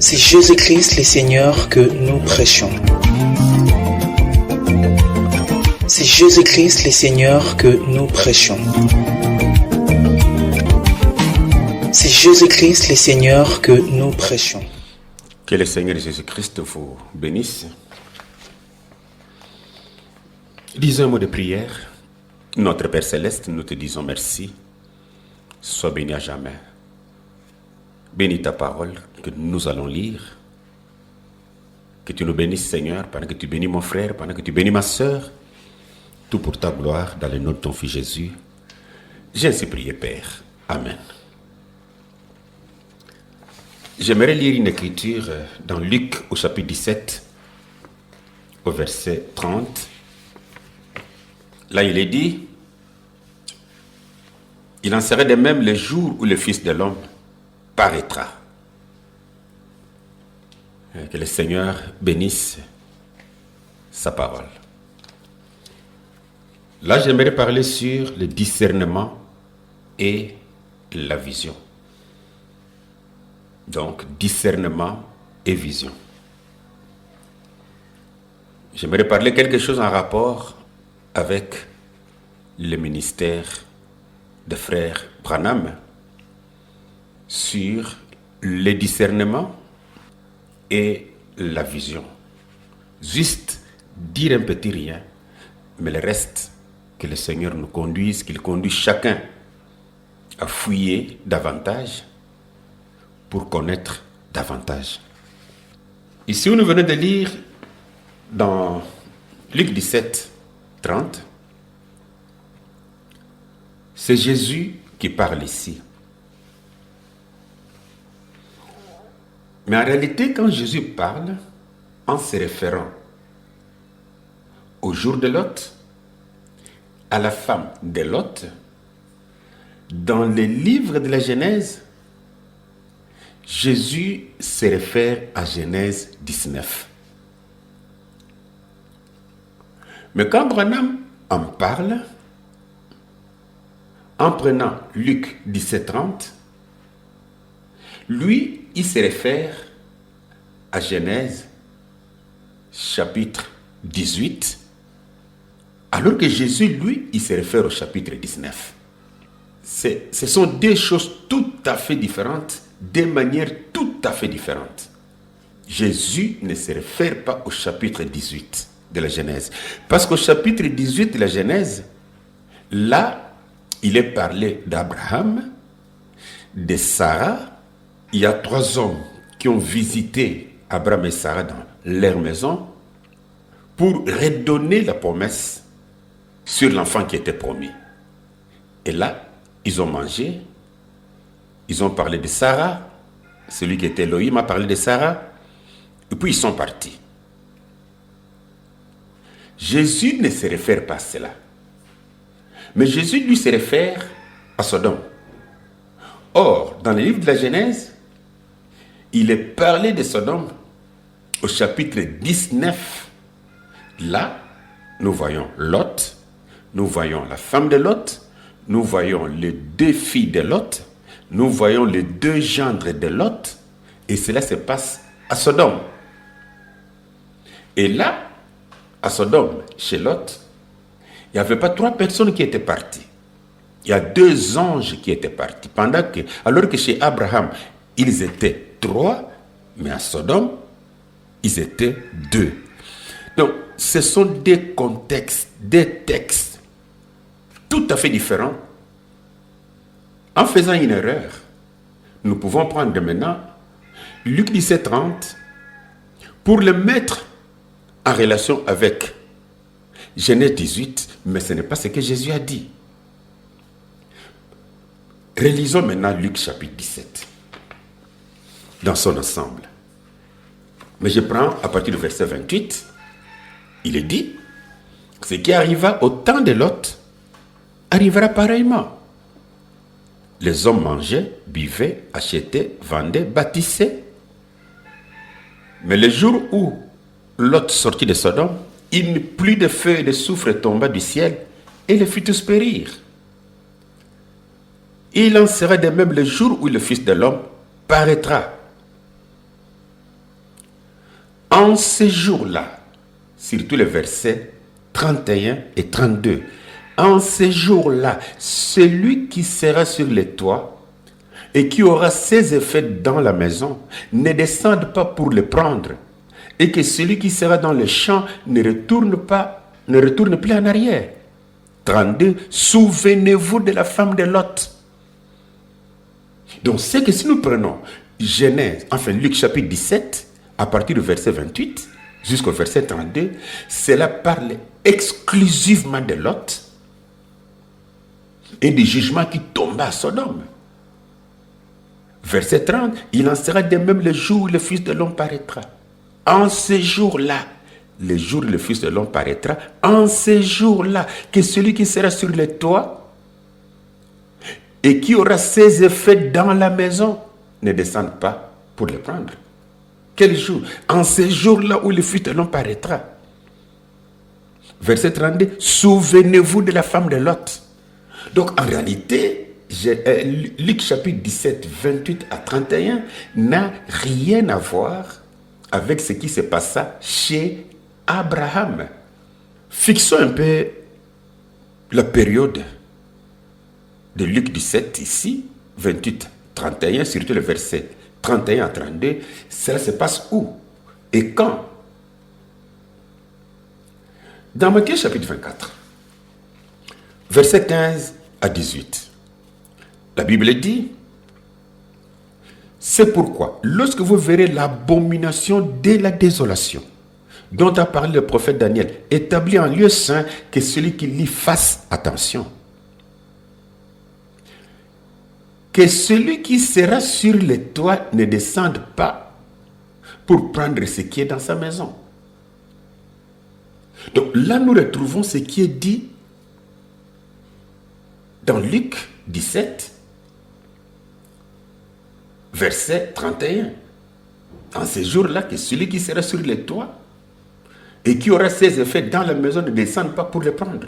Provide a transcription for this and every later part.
C'est Jésus-Christ le Seigneur que nous prêchons. C'est Jésus-Christ le Seigneur que nous prêchons. C'est Jésus-Christ le Seigneur que nous prêchons. Que le Seigneur Jésus-Christ vous bénisse. Disons un mot de prière. Notre Père Céleste, nous te disons merci. Sois béni à jamais. Bénis ta parole que nous allons lire. Que tu nous bénisses, Seigneur, pendant que tu bénis mon frère, pendant que tu bénis ma sœur. Tout pour ta gloire, dans le nom de ton Fils Jésus. J'ai ainsi prié, Père. Amen. J'aimerais lire une écriture dans Luc au chapitre 17, au verset 30. Là, il est dit, « Il en serait de même le jour où le Fils de l'homme paraîtra. » Que le Seigneur bénisse sa parole. Là, j'aimerais parler sur le discernement et la vision. Donc, discernement et vision. J'aimerais parler quelque chose en rapport avec le ministère de frère Branham sur le discernement et la vision. Juste dire un petit rien, mais le reste, que le Seigneur nous conduise, qu'il conduise chacun à fouiller davantage pour connaître davantage. Ici, nous venons de lire dans Luc 17, 30, c'est Jésus qui parle ici. Mais en réalité, quand Jésus parle, en se référant au jour de Lot, à la femme de Lot, dans le livre de la Genèse, Jésus se réfère à Genèse 19. Mais quand Branham en parle, en prenant Luc 17:30, lui, il se réfère à Genèse chapitre 18, alors que Jésus, lui, il se réfère au chapitre 19. Ce sont deux choses tout à fait différentes, de manière tout à fait différente. Jésus ne se réfère pas au chapitre 18 de la Genèse. Parce qu'au chapitre 18 de la Genèse, là, il est parlé d'Abraham, de Sarah. Il y a 3 hommes qui ont visité Abraham et Sarah dans leur maison pour redonner la promesse sur l'enfant qui était promis. Et là, ils ont mangé, ils ont parlé de Sarah, celui qui était Elohim a parlé de Sarah, et puis ils sont partis. Jésus ne se réfère pas à cela. Mais Jésus, lui, se réfère à Sodome. Or, dans le livre de la Genèse, il est parlé de Sodome au chapitre 19. Là, nous voyons Lot, nous voyons la femme de Lot, nous voyons les 2 filles de Lot, nous voyons les 2 gendres de Lot, et cela se passe à Sodome. Et là, à Sodome, chez Lot, il n'y avait pas 3 personnes qui étaient parties. Il y a 2 anges qui étaient partis. Alors que chez Abraham, ils étaient 3, mais à Sodome, ils étaient 2. Donc, ce sont des contextes, des textes tout à fait différents. En faisant une erreur, nous pouvons prendre maintenant Luc 17:30 pour le mettre en relation avec Genèse 18, mais ce n'est pas ce que Jésus a dit. Relisons maintenant Luc chapitre 17 dans son ensemble. Mais je prends à partir du verset 28, il est dit, ce qui arriva au temps de Lot arrivera pareillement. Les hommes mangeaient, buvaient, achetaient, vendaient, bâtissaient. Mais le jour où Lot sortit de Sodome, une pluie de feu et de soufre tomba du ciel et les fit tous périr. Il en sera de même le jour où le Fils de l'homme paraîtra. En ces jours-là, surtout les versets 31 et 32, en ces jours-là, celui qui sera sur les toits et qui aura ses effets dans la maison ne descende pas pour les prendre, et que celui qui sera dans le champ ne retourne plus en arrière. 32, souvenez-vous de la femme de Lot. Donc c'est que si nous prenons Luc chapitre 17, à partir du verset 28 jusqu'au verset 32, cela parle exclusivement de Lot et du jugement qui tomba à Sodome. Verset 30, il en sera de même le jour où le Fils de l'homme paraîtra. En ce jour-là, le jour où le Fils de l'homme paraîtra, en ce jour-là, que celui qui sera sur le toit et qui aura ses effets dans la maison ne descende pas pour le prendre. Quel jour? En ce jour-là où le Fils de l'homme paraîtra. Verset 32, souvenez-vous de la femme de Lot. Donc en réalité, Luc chapitre 17, 28 à 31 n'a rien à voir avec ce qui se passa chez Abraham. Fixons un peu la période de Luc 17 ici, 28, 31, surtout le verset 31 à 32. Cela se passe où et quand? Dans Matthieu chapitre 24, verset 15 à 18, la Bible dit: c'est pourquoi, lorsque vous verrez l'abomination de la désolation, dont a parlé le prophète Daniel, établi en lieu saint, que celui qui lit fasse attention. Que celui qui sera sur les toits ne descende pas pour prendre ce qui est dans sa maison. Donc là, nous retrouvons ce qui est dit dans Luc 17, verset 31. En ces jours-là, que celui qui sera sur les toits et qui aura ses effets dans la maison ne descende pas pour les prendre.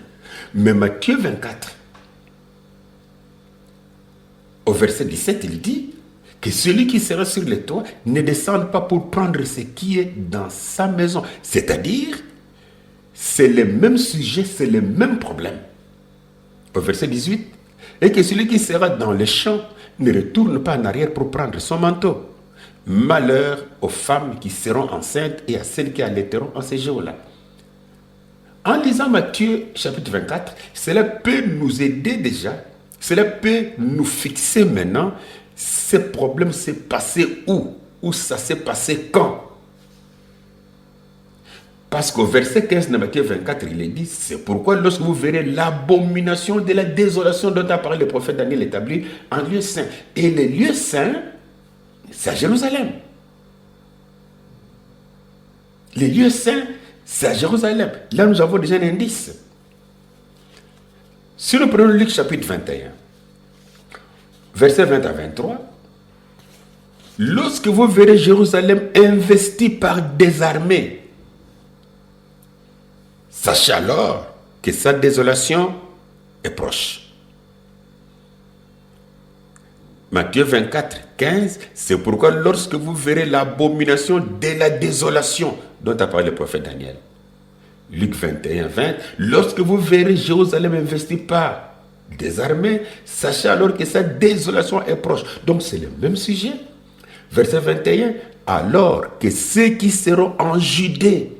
Mais Matthieu 24, au verset 17, il dit que celui qui sera sur les toits ne descende pas pour prendre ce qui est dans sa maison. C'est-à-dire, c'est le même sujet, c'est le même problème. Au verset 18, et que celui qui sera dans les champs ne retourne pas en arrière pour prendre son manteau. Malheur aux femmes qui seront enceintes et à celles qui allaiteront en ces jours-là. En lisant Matthieu chapitre 24, cela peut nous aider déjà. Cela peut nous fixer maintenant. Ce problème s'est passé où? Où ça s'est passé quand? Parce qu'au verset 15 de Matthieu 24, il est dit: c'est pourquoi lorsque vous verrez l'abomination de la désolation dont a parlé le prophète Daniel établi en lieu saint. Et le lieu saint, c'est à Jérusalem. Le lieu saint, c'est à Jérusalem. Là, nous avons déjà un indice. Si nous prenons Luc chapitre 21, verset 20 à 23, lorsque vous verrez Jérusalem investie par des armées, sachez alors que sa désolation est proche. Matthieu 24, 15, c'est pourquoi lorsque vous verrez l'abomination de la désolation dont a parlé le prophète Daniel. Luc 21, 20, lorsque vous verrez Jérusalem investie par des armées, sachez alors que sa désolation est proche. Donc c'est le même sujet. Verset 21, alors que ceux qui seront en Judée,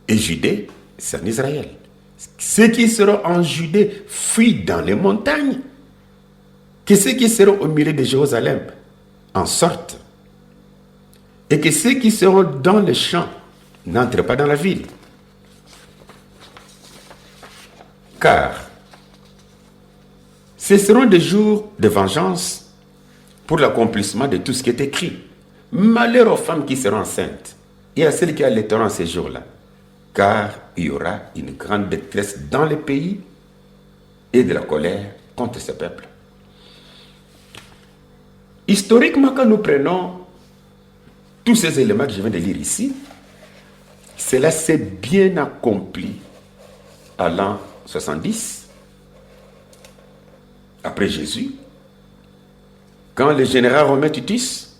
et Judée, c'est en Israël. Ceux qui seront en Judée fuient dans les montagnes. Que ceux qui seront au milieu de Jérusalem en sortent. Et que ceux qui seront dans les champs n'entrent pas dans la ville. Car ce seront des jours de vengeance pour l'accomplissement de tout ce qui est écrit. Malheur aux femmes qui seront enceintes et à celles qui allaiteront ces jours-là. Car il y aura une grande détresse dans le pays et de la colère contre ce peuple. Historiquement, quand nous prenons tous ces éléments que je viens de lire ici, cela s'est bien accompli à l'an 70, après Jésus, quand le général romain Titus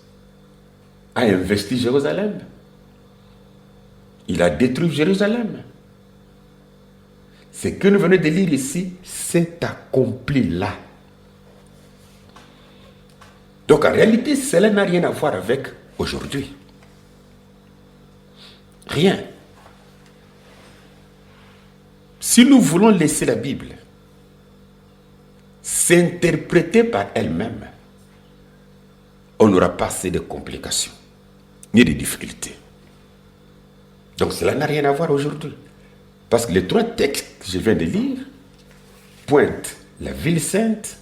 a investi Jérusalem. Il a détruit Jérusalem. Ce que nous venons de lire ici, c'est accompli là. Donc en réalité, cela n'a rien à voir avec aujourd'hui. Rien. Si nous voulons laisser la Bible s'interpréter par elle-même, on n'aura pas assez de complications, ni de difficultés. Donc cela n'a rien à voir aujourd'hui. Parce que les trois textes que je viens de lire pointent la ville sainte,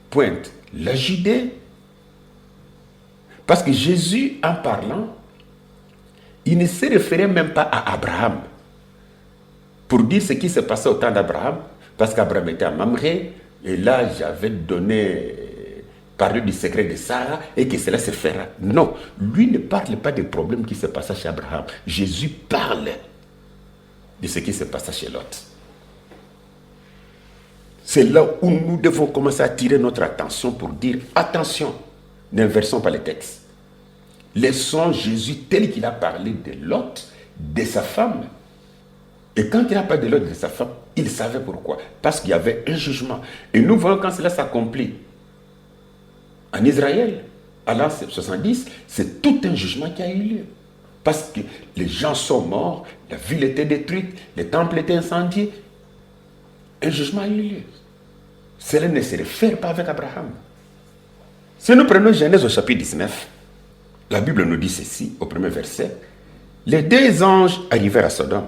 pointent la Judée. Parce que Jésus, en parlant, il ne se référait même pas à Abraham pour dire ce qui se passait au temps d'Abraham, parce qu'Abraham était à Mamré, et là j'avais parlé du secret de Sarah, et que cela se fera. Non, lui ne parle pas des problèmes qui se passaient chez Abraham. Jésus parle de ce qui se passait chez Lot. C'est là où nous devons commencer à attirer notre attention pour dire, attention, n'inversons pas les textes. Laissons Jésus tel qu'il a parlé de Lot, de sa femme. Et quand il a parlé de Lot, de sa femme, il savait pourquoi. Parce qu'il y avait un jugement. Et nous voyons quand cela s'accomplit en Israël, à l'an 70, c'est tout un jugement qui a eu lieu. Parce que les gens sont morts, la ville était détruite, les temples étaient incendiés. Un jugement a eu lieu. Cela ne se réfère pas avec Abraham. Si nous prenons Genèse au chapitre 19, la Bible nous dit ceci, au premier verset. Les deux anges arrivèrent à Sodome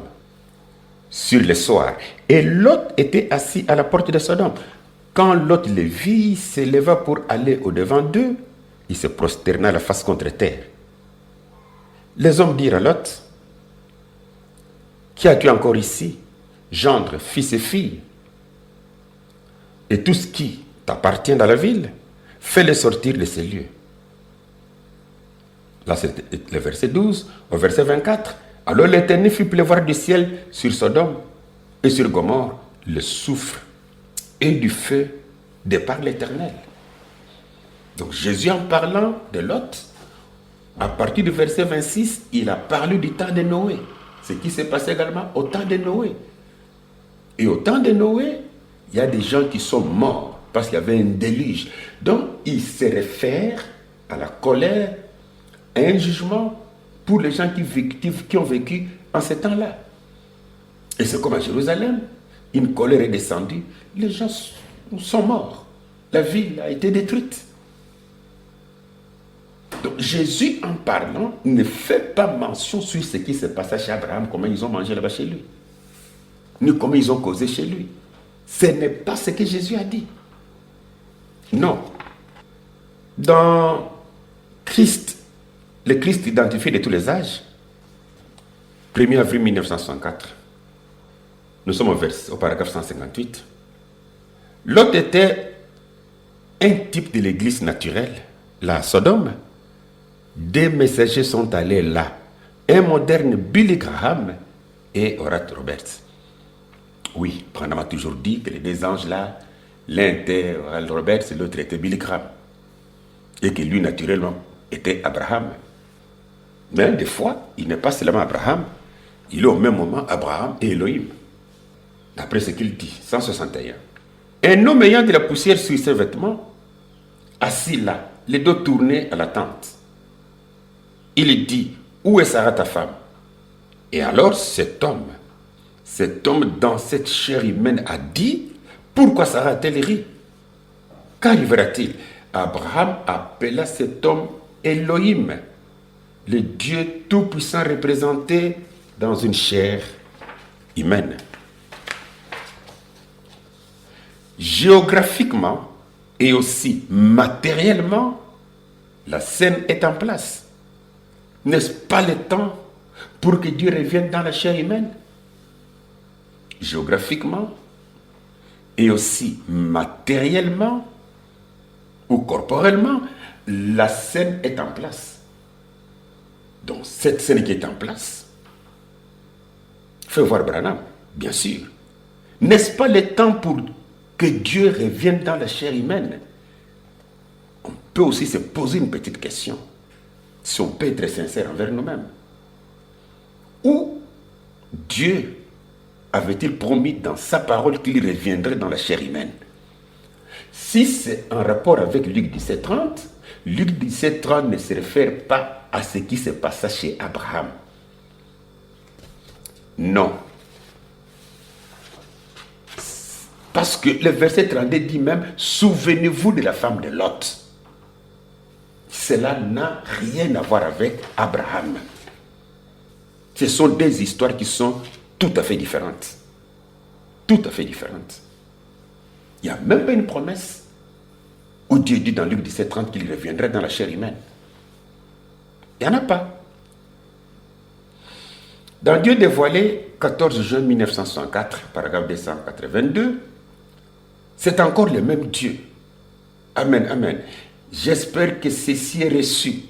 sur le soir, et Lot était assis à la porte de Sodome. Quand Lot le vit, il se leva pour aller au-devant d'eux, il se prosterna la face contre terre. Les hommes dirent à Lot, « Qui as-tu encore ici, gendre, fils et fille? Et tout ce qui t'appartient dans la ville, fais-le sortir de ces lieux. » Là, c'est le verset 12. Au verset 24, « Alors l'Éternel fit pleuvoir du ciel sur Sodome et sur Gomorrhe le soufre et du feu de par l'Éternel. » Donc Jésus, en parlant de Lot, à partir du verset 26, il a parlé du temps de Noé. Ce qui s'est passé également au temps de Noé. Et au temps de Noé, il y a des gens qui sont morts parce qu'il y avait un déluge. Donc, il se réfère à la colère, à un jugement pour les gens qui ont vécu en ce temps-là. Et c'est comme à Jérusalem, une colère est descendue, les gens sont morts. La ville a été détruite. Donc Jésus, en parlant, ne fait pas mention sur ce qui se passait chez Abraham, comment ils ont mangé là-bas chez lui, ni comment ils ont causé chez lui. Ce n'est pas ce que Jésus a dit. Non. Dans Christ, le Christ identifié de tous les âges, 1er avril 1964, nous sommes au paragraphe 158. Lot était un type de l'église naturelle, la Sodome. Des messagers sont allés là. Un moderne Billy Graham et Oral Roberts. Oui, Branham a toujours dit que les deux anges là, l'un était Oral Roberts et l'autre était Billy Graham. Et que lui, naturellement, était Abraham. Mais des fois, il n'est pas seulement Abraham, il est au même moment Abraham et Elohim. D'après ce qu'il dit, 161. Un homme ayant de la poussière sur ses vêtements, assis là, les dos tournés à la tente. Il dit, où est Sarah ta femme? Et alors cet homme dans cette chair humaine a dit, pourquoi Sarah a-t-elle ri? Qu'arrivera-t-il? Abraham appela cet homme Elohim, le Dieu tout-puissant représenté dans une chair humaine. Géographiquement et aussi matériellement, la scène est en place. N'est-ce pas le temps pour que Dieu revienne dans la chair humaine? Géographiquement et aussi matériellement ou corporellement, la scène est en place. Donc cette scène qui est en place fait voir Branham, bien sûr. N'est-ce pas le temps pour que Dieu revienne dans la chair humaine? On peut aussi se poser une petite question. si on peut être sincère envers nous-mêmes. Où Dieu avait-il promis dans sa parole qu'il reviendrait dans la chair humaine? Si c'est en rapport avec Luc 17:30, Luc 17:30 ne se réfère pas à ce qui se passa chez Abraham. Non. Parce que le verset 32 dit même, souvenez-vous de la femme de Lot. Cela n'a rien à voir avec Abraham. Ce sont des histoires qui sont tout à fait différentes. Tout à fait différentes. Il n'y a même pas une promesse où Dieu dit dans Luc 17:30 qu'il reviendrait dans la chair humaine. Il n'y en a pas. Dans Dieu dévoilé, 14 juin 1964, paragraphe 282, c'est encore le même Dieu. Amen, amen. J'espère que ceci est reçu.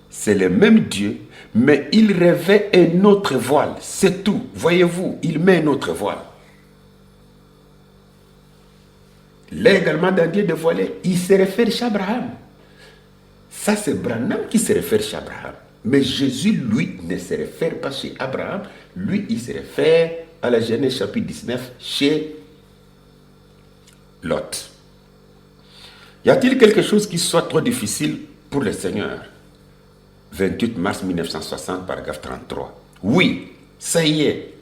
C'est le même Dieu, mais il revêt un autre voile. C'est tout. Voyez-vous, il met un autre voile. Là également, dans Dieu dévoilé, il se réfère chez Abraham. Ça, c'est Branham qui se réfère chez Abraham. Mais Jésus, lui, ne se réfère pas chez Abraham. Lui, il se réfère à la Genèse chapitre 19 chez Lot. Y a-t-il quelque chose qui soit trop difficile pour le Seigneur? 28 mars 1960, paragraphe 33. Oui, ça y est.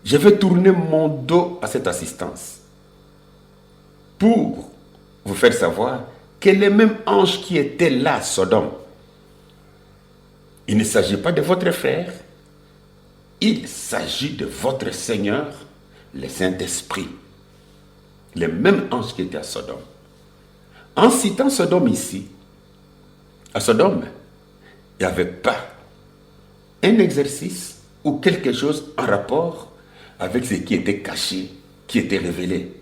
Je vais tourner mon dos à cette assistance pour vous faire savoir que les mêmes anges qui étaient là à Sodome, il ne s'agit pas de votre frère, il s'agit de votre Seigneur, le Saint-Esprit. Les mêmes anges qui étaient à Sodome. En citant Sodome ici, à Sodome, il n'y avait pas un exercice ou quelque chose en rapport avec ce qui était caché, qui était révélé.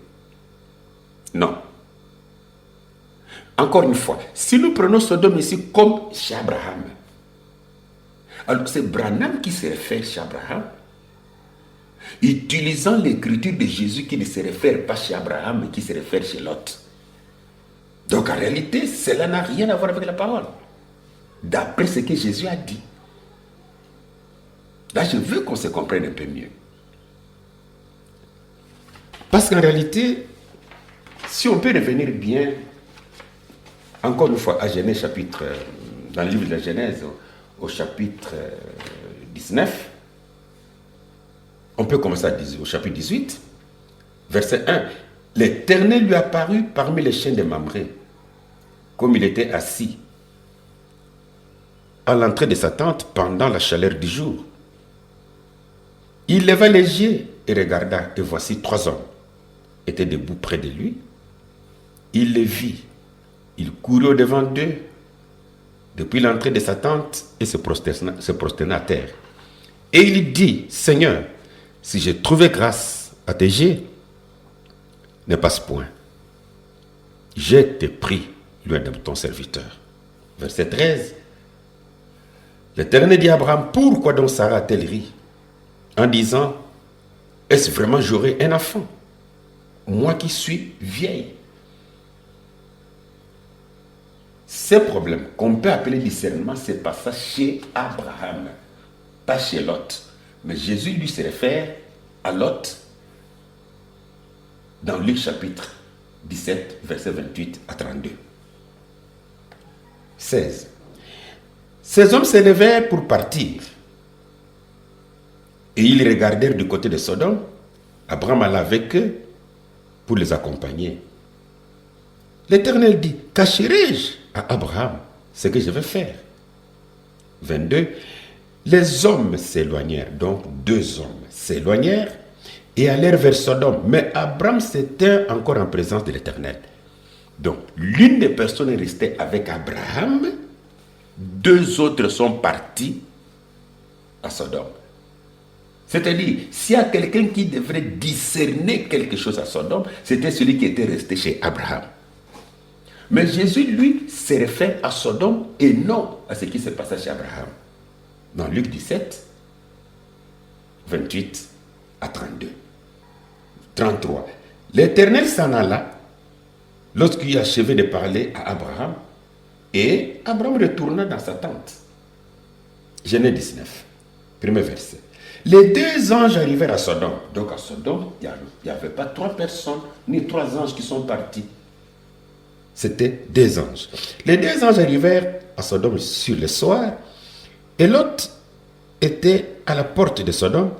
Non. Encore une fois, si nous prenons Sodome ici comme chez Abraham, alors c'est Branham qui se réfère chez Abraham, utilisant l'écriture de Jésus qui ne se réfère pas chez Abraham, mais qui se réfère chez Lot. Donc en réalité, cela n'a rien à voir avec la parole. D'après ce que Jésus a dit. Là, je veux qu'on se comprenne un peu mieux. Parce qu'en réalité, si on peut revenir bien, encore une fois, à Genèse chapitre, dans le livre de la Genèse, au chapitre 19, on peut commencer au chapitre 18, verset 1. L'Éternel lui apparut parmi les chênes de Mamré, comme il était assis à l'entrée de sa tente pendant la chaleur du jour. Il leva les yeux et regarda, et voici 3 hommes étaient debout près de lui. Il les vit. Il courut au-devant d'eux depuis l'entrée de sa tente et se prosterna à terre. Et il dit, Seigneur, si j'ai trouvé grâce à tes yeux, ne passe point. Je t'ai pris loin de ton serviteur. Verset 13. L'Éternel dit à Abraham, pourquoi donc Sarah a-t-elle ri en disant, est-ce vraiment j'aurai un enfant, moi qui suis vieille? Ce problème qu'on peut appeler discernement, c'est pas ça chez Abraham, pas chez Lot. Mais Jésus lui se réfère à Lot dans Luc chapitre 17, verset 28 à 32. 16. Ces hommes se levèrent pour partir. Et ils regardèrent du côté de Sodome. Abraham alla avec eux pour les accompagner. L'Éternel dit, cacherai-je à Abraham ce que je vais faire? 22. Les hommes s'éloignèrent, donc 2 hommes s'éloignèrent et allèrent vers Sodome. Mais Abraham s'était encore en présence de l'Éternel. Donc, l'une des personnes est restée avec Abraham, 2 autres sont partis à Sodome. C'est-à-dire, s'il y a quelqu'un qui devrait discerner quelque chose à Sodome, c'était celui qui était resté chez Abraham. Mais Jésus, lui, se réfère à Sodome et non à ce qui se passait chez Abraham. Dans Luc 17, 28 à 32. 33. L'Éternel s'en alla lorsqu'il achevait de parler à Abraham. Et Abraham retourna dans sa tente. Genèse 19, premier verset. Les deux anges arrivèrent à Sodome. Donc à Sodome, il n'y avait pas 3 personnes, ni 3 anges qui sont partis. C'était 2 anges. Les 2 anges arrivèrent à Sodome sur le soir, et Lot était à la porte de Sodome.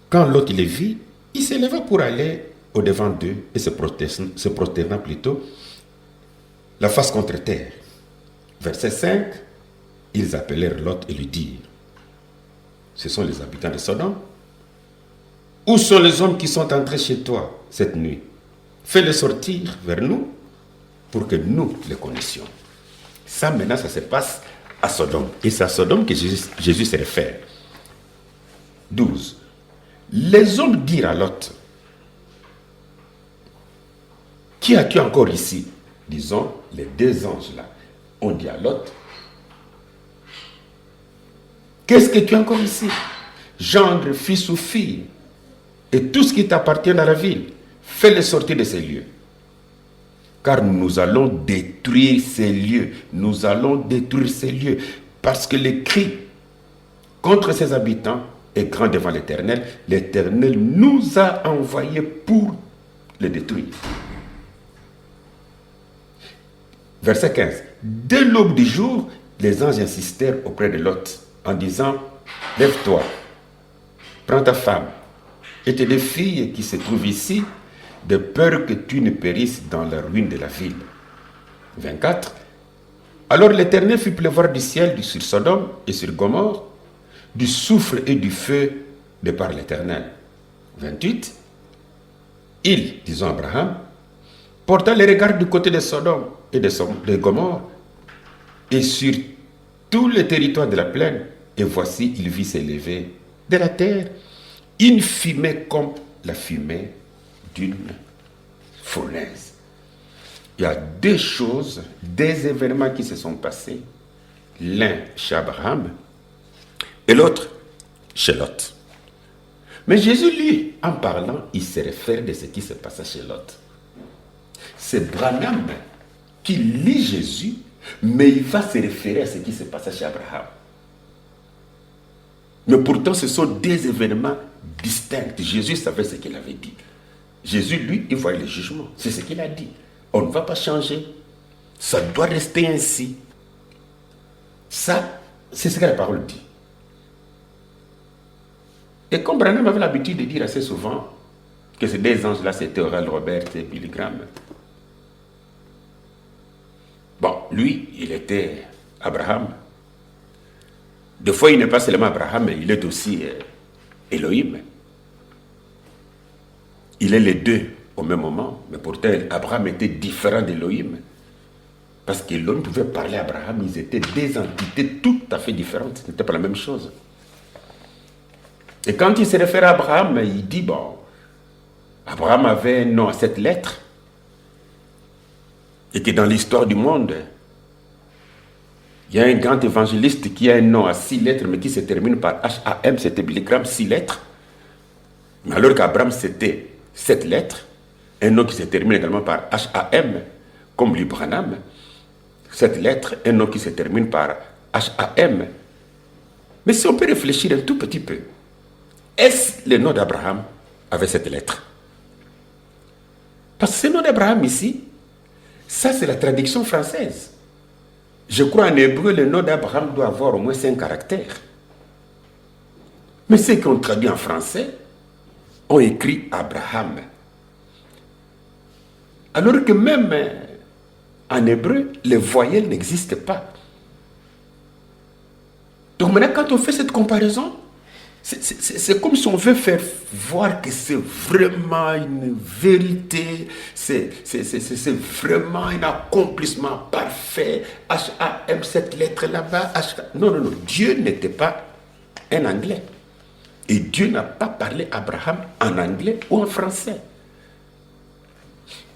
Quand Lot les vit, il s'éleva pour aller au-devant d'eux et se prosterna plutôt la face contre terre. Verset 5, ils appelèrent Lot et lui dirent, ce sont les habitants de Sodome. Où sont les hommes qui sont entrés chez toi cette nuit? Fais-les sortir vers nous pour que nous les connaissions. Ça, maintenant, ça se passe à Sodome. Et c'est à Sodome que Jésus se réfère. 12. Les hommes dirent à Lot, qui as-tu encore ici? Disons, les 2 anges là ont dit à Lot, qu'est-ce que tu as encore ici? Gendre, fils ou fille, et tout ce qui t'appartient dans la ville, fais-les sortir de ces lieux. Car nous allons détruire ces lieux. Nous allons détruire ces lieux. Parce que le cri contre ses habitants est grand devant l'Éternel. L'Éternel nous a envoyés pour les détruire. Verset 15. Dès l'aube du jour, les anges insistèrent auprès de Lot en disant, lève-toi, prends ta femme et tes 2 filles qui se trouvent ici, de peur que tu ne périsses dans la ruine de la ville. 24. Alors l'Éternel fit pleuvoir du ciel sur Sodome et sur Gomorrhe, du soufre et du feu de par l'Éternel. 28. Il, disons Abraham, porta les regards du côté de Sodome et de Gomorrhe et sur tout le territoire de la plaine, et voici, il vit s'élever de la terre une fumée comme la fumée d'une fournaise. Il y a 2 choses, 2 événements qui se sont passés, l'un chez Abraham et l'autre chez Lot. Mais Jésus, lui, en parlant, il se réfère de ce qui se passait chez Lot. C'est Branham qui lit Jésus, mais il va se référer à ce qui se passait chez Abraham. Mais pourtant, ce sont 2 événements distincts. Jésus savait ce qu'il avait dit. Jésus, lui, il voyait le jugement. C'est ce qu'il a dit. On ne va pas changer. Ça doit rester ainsi. Ça, c'est ce que la parole dit. Et comme Branham avait l'habitude de dire assez souvent que ces 2 anges-là, c'était Oral Robert et Billy Graham. Bon, lui, il était Abraham. Des fois, il n'est pas seulement Abraham, mais il est aussi Elohim. Il est les 2 au même moment, mais pourtant, Abraham était différent d'Elohim. Parce qu'Elohim pouvait parler à Abraham, ils étaient 2 entités tout à fait différentes. Ce n'était pas la même chose. Et quand il se réfère à Abraham, il dit, bon, Abraham avait un nom à 7 lettres, et que dans l'histoire du monde, il y a un grand évangéliste qui a un nom à 6 lettres, mais qui se termine par H-A-M, c'était Billy Graham, 6 lettres. Mais alors qu'Abraham, c'était 7 lettres, un nom qui se termine également par H-A-M, comme Billy Branham, 7 lettres, un nom qui se termine par H-A-M. Mais si on peut réfléchir un tout petit peu, est-ce le nom d'Abraham avec cette lettre? Parce que ce nom d'Abraham ici, ça c'est la traduction française. Je crois en hébreu, le nom d'Abraham doit avoir au moins 5 caractères. Mais ceux qui ont traduit en français ont écrit Abraham. Alors que même en hébreu, les voyelles n'existent pas. Donc maintenant, quand on fait cette comparaison, c'est comme si on veut faire voir que c'est vraiment une vérité, c'est vraiment un accomplissement parfait. H-A-M, cette lettre là-bas. Non, non, non. Dieu n'était pas un anglais. Et Dieu n'a pas parlé à Abraham en anglais ou en français.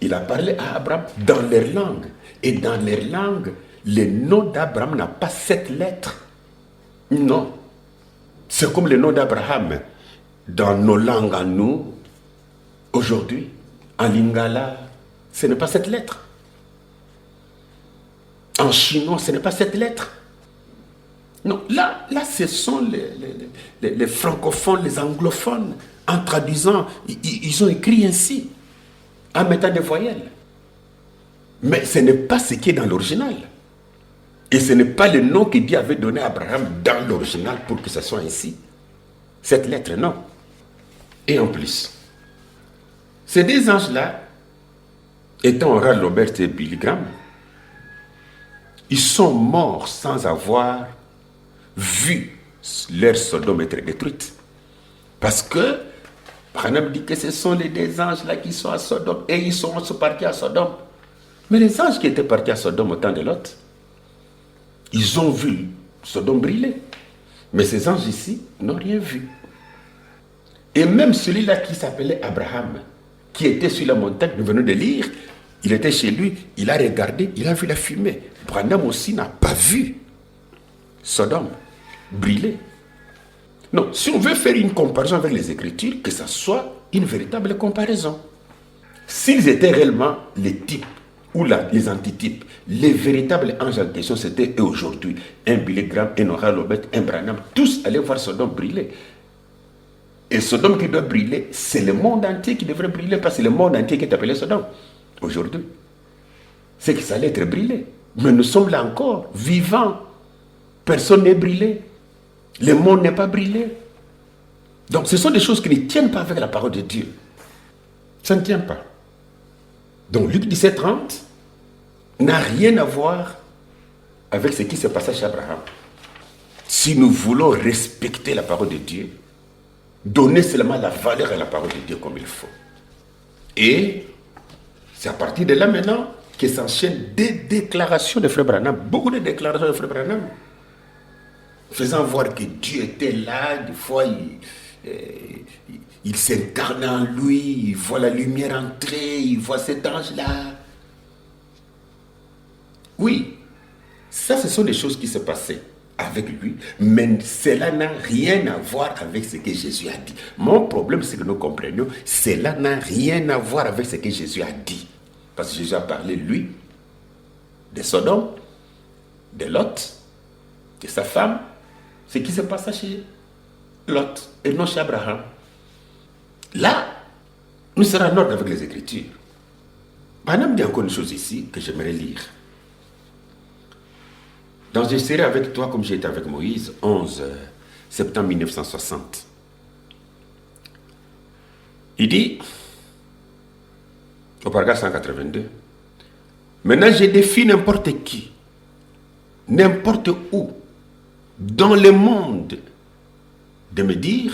Il a parlé à Abraham dans leur langue. Et dans leur langue, le nom d'Abraham n'a pas 7 lettres. Non. C'est comme le nom d'Abraham dans nos langues à nous, aujourd'hui, en lingala, ce n'est pas 7 lettres. En chinois, ce n'est pas cette lettre. Non, là ce sont les francophones, les anglophones, en traduisant, ils ont écrit ainsi, en mettant des voyelles. Mais ce n'est pas ce qui est dans l'original. Et ce n'est pas le nom que Dieu avait donné à Abraham dans l'original pour que ce soit ainsi. Cette lettre, non. Et en plus, ces deux anges-là, étant Oral Roberts et Billy Graham, ils sont morts sans avoir vu leur Sodome être détruite. Parce que Branham dit que ce sont les deux anges-là qui sont à Sodome et ils sont partis à Sodome. Mais les anges qui étaient partis à Sodome au temps de Lot, ils ont vu Sodome brûler. Mais ces anges ici n'ont rien vu. Et même celui-là qui s'appelait Abraham, qui était sur la montagne, nous venons de lire, il était chez lui, il a regardé, il a vu la fumée. Branham aussi n'a pas vu Sodome brûler. Non, si on veut faire une comparaison avec les Écritures, que ça soit une véritable comparaison. S'ils étaient réellement les types ou les antitypes, les véritables anges en question, c'était eux aujourd'hui. Un Billy Graham, un Oral Roberts, un Branham, tous allaient voir Sodome brûler. Et Sodome qui doit brûler, c'est le monde entier qui devrait brûler, parce que c'est le monde entier qui est appelé Sodome aujourd'hui. C'est que ça allait être brûlé. Mais nous sommes là encore, vivants. Personne n'est brûlé. Le monde n'est pas brûlé. Donc ce sont des choses qui ne tiennent pas avec la parole de Dieu. Ça ne tient pas. Donc Luc 17:30 n'a rien à voir avec ce qui se passait chez Abraham. Si nous voulons respecter la parole de Dieu, donner seulement la valeur à la parole de Dieu comme il faut. Et c'est à partir de là maintenant que s'enchaînent des déclarations de Frère Branham, beaucoup de déclarations de Frère Branham, faisant voir que Dieu était là, des fois il s'incarne en lui, il voit la lumière entrer, il voit cet ange-là. Oui, ça ce sont des choses qui se passaient avec lui, mais cela n'a rien à voir avec ce que Jésus a dit. Mon problème, c'est que nous comprenions, cela n'a rien à voir avec ce que Jésus a dit. Parce que Jésus a parlé, lui, de Sodome, de Lot, de sa femme, ce qui se passait chez Lot et non chez Abraham. Là, nous serons en ordre avec les Écritures. Branham dit encore une chose ici que j'aimerais lire. Dans Je serai avec toi comme j'ai été avec Moïse, 11 septembre 1960. Il dit, au paragraphe 182, maintenant je défie n'importe qui, n'importe où, dans le monde, de me dire,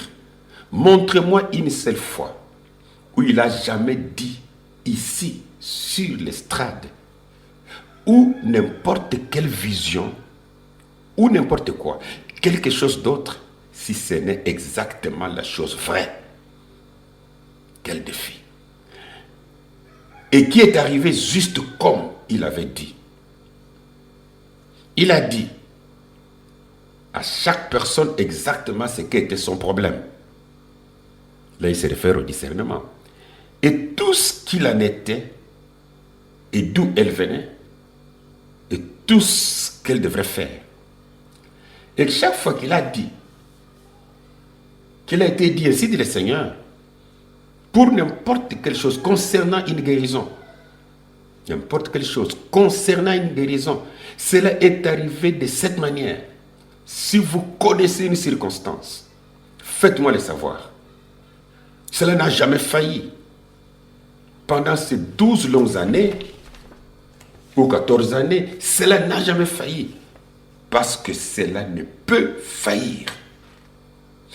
montrez-moi une seule fois où il a jamais dit ici, sur l'estrade, ou n'importe quelle vision, ou n'importe quoi, quelque chose d'autre, si ce n'est exactement la chose vraie. Quel défi! Et qui est arrivé juste comme il avait dit. Il a dit à chaque personne exactement ce qu'était son problème. Là, il se réfère au discernement. Et tout ce qu'il en était, et d'où elle venait, et tout ce qu'elle devrait faire. Et chaque fois qu'il a dit, qu'il a été dit, ainsi dit le Seigneur, pour n'importe quelle chose concernant une guérison, n'importe quelle chose concernant une guérison, cela est arrivé de cette manière. Si vous connaissez une circonstance, faites-moi le savoir. Cela n'a jamais failli. Pendant ces 12 longues années, ou 14 années, cela n'a jamais failli. Parce que cela ne peut faillir.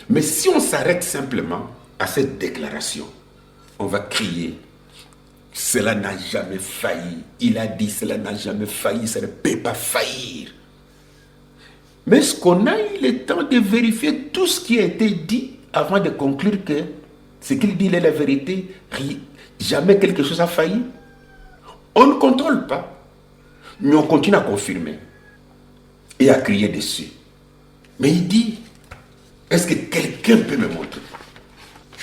Mais si on s'arrête simplement à cette déclaration, on va crier, cela n'a jamais failli. Il a dit, cela n'a jamais failli, ça ne peut pas faillir. Mais est-ce qu'on a eu le temps de vérifier tout ce qui a été dit avant de conclure que ce qu'il dit est la vérité, jamais quelque chose a failli? On ne contrôle pas, mais on continue à confirmer et à crier dessus. Mais il dit, est-ce que quelqu'un peut me montrer